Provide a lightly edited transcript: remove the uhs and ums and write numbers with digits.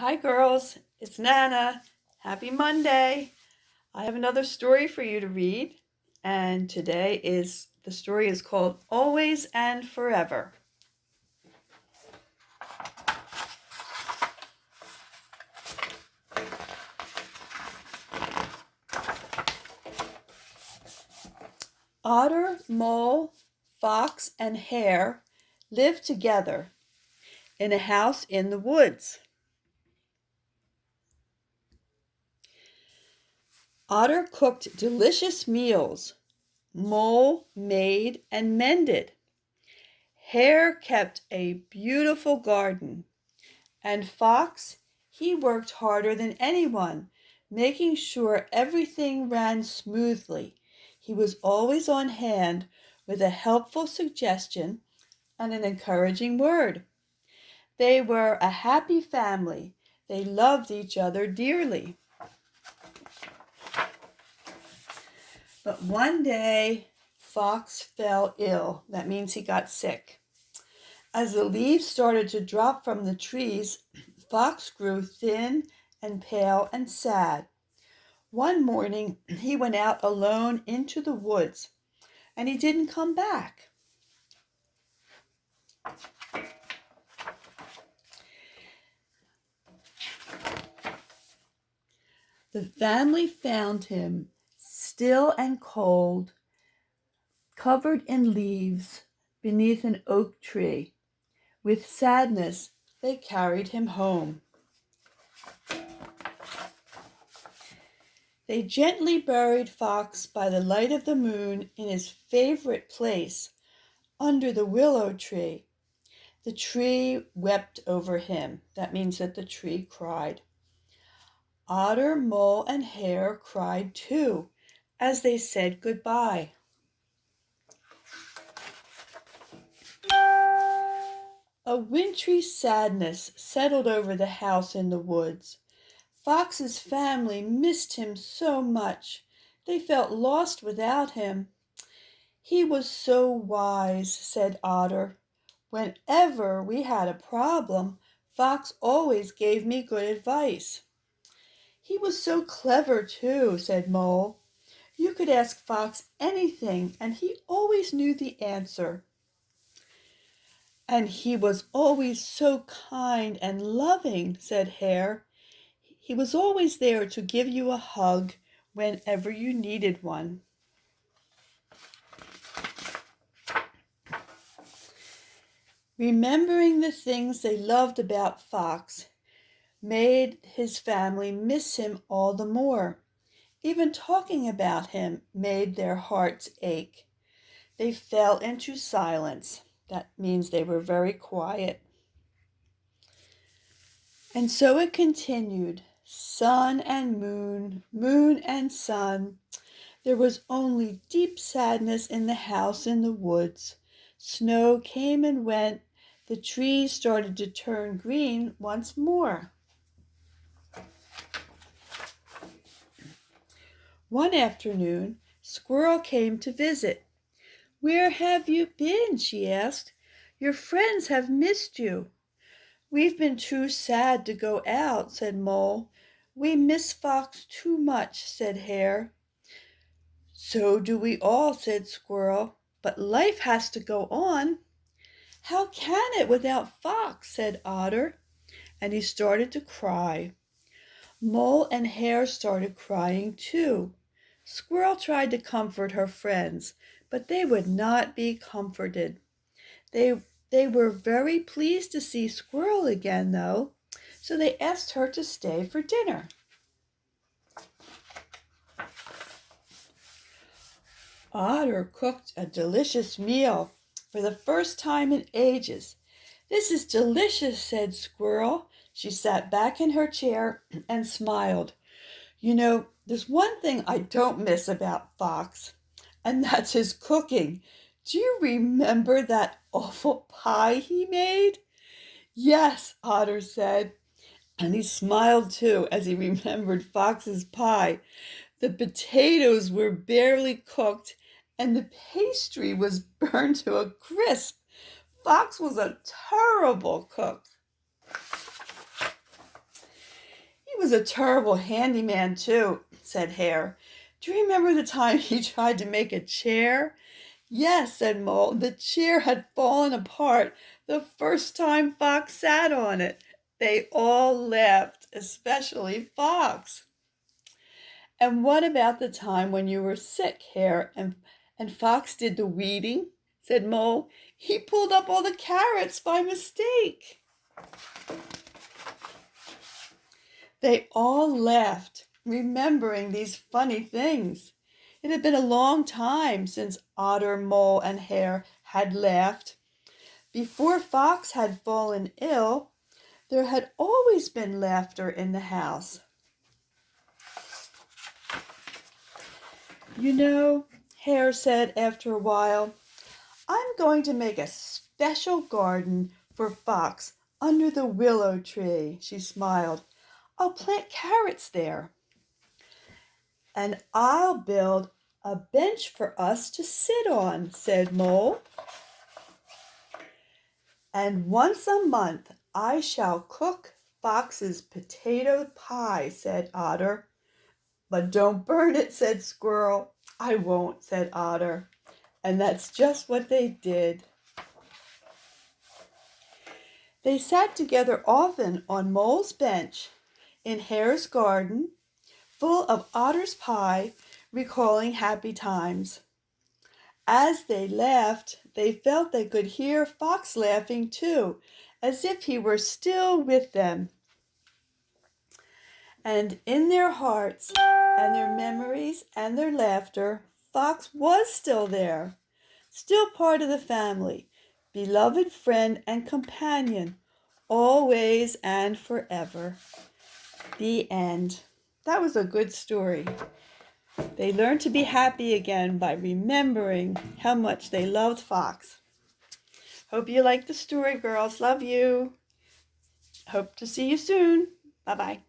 Hi, girls. It's Nana. Happy Monday. I have another story for you to read, and the story is called Always and Forever. Otter, mole, fox, and hare lived together in a house in the woods. Otter cooked delicious meals. Mole made and mended. Hare kept a beautiful garden. And Fox, he worked harder than anyone, making sure everything ran smoothly. He was always on hand with a helpful suggestion and an encouraging word. They were a happy family. They loved each other dearly. But one day, Fox fell ill. That means he got sick. As the leaves started to drop from the trees, Fox grew thin and pale and sad. One morning, he went out alone into the woods, and he didn't come back. The family found him still and cold, covered in leaves beneath an oak tree. With sadness, they carried him home. They gently buried Fox by the light of the moon in his favorite place, under the willow tree. The tree wept over him. That means that the tree cried. Otter, mole, and hare cried too, as they said goodbye. A wintry sadness settled over the house in the woods. Fox's family missed him so much. They felt lost without him. He was so wise, said Otter. Whenever we had a problem, Fox always gave me good advice. He was so clever too, said Mole. You could ask Fox anything, and he always knew the answer. And he was always so kind and loving, said Hare. He was always there to give you a hug whenever you needed one. Remembering the things they loved about Fox made his family miss him all the more. Even talking about him made their hearts ache. They fell into silence. That means they were very quiet. And so it continued, sun and moon, moon and sun. There was only deep sadness in the house in the woods. Snow came and went. The trees started to turn green once more. One afternoon, Squirrel came to visit. Where have you been? She asked. Your friends have missed you. We've been too sad to go out, said Mole. We miss Fox too much, said Hare. So do we all, said Squirrel. But life has to go on. How can it without Fox, said Otter, and he started to cry. Mole and Hare started crying too. Squirrel tried to comfort her friends, but they would not be comforted. They were very pleased to see Squirrel again, though, so they asked her to stay for dinner. Otter cooked a delicious meal for the first time in ages. This is delicious, said Squirrel. She sat back in her chair and smiled. You know, there's one thing I don't miss about Fox, and that's his cooking. Do you remember that awful pie he made? Yes, Otter said, and he smiled too as he remembered Fox's pie. The potatoes were barely cooked, and the pastry was burned to a crisp. Fox was a terrible cook. was a terrible handyman too, said Hare. Do you remember the time he tried to make a chair? Yes, said Mole. The chair had fallen apart the first time Fox sat on it. They all laughed, especially Fox. And what about the time when you were sick, Hare, and Fox did the weeding? Said Mole. He pulled up all the carrots by mistake. They all laughed, remembering these funny things. It had been a long time since Otter, Mole, and Hare had laughed. Before Fox had fallen ill, there had always been laughter in the house. You know, Hare said after a while, I'm going to make a special garden for Fox under the willow tree. She smiled. I'll plant carrots there. And I'll build a bench for us to sit on, said Mole. And once a month I shall cook Fox's potato pie, said Otter. But don't burn it, said Squirrel. I won't, said Otter. And that's just what they did. They sat together often on Mole's bench in Hare's garden, full of Otter's pie, recalling happy times. As they laughed, they felt they could hear Fox laughing too, as if he were still with them. And in their hearts and their memories and their laughter, Fox was still there, still part of the family, beloved friend and companion, always and forever. The end. That was a good story. They learned to be happy again by remembering how much they loved Fox. Hope you liked the story, girls. Love you. Hope to see you soon. Bye-bye.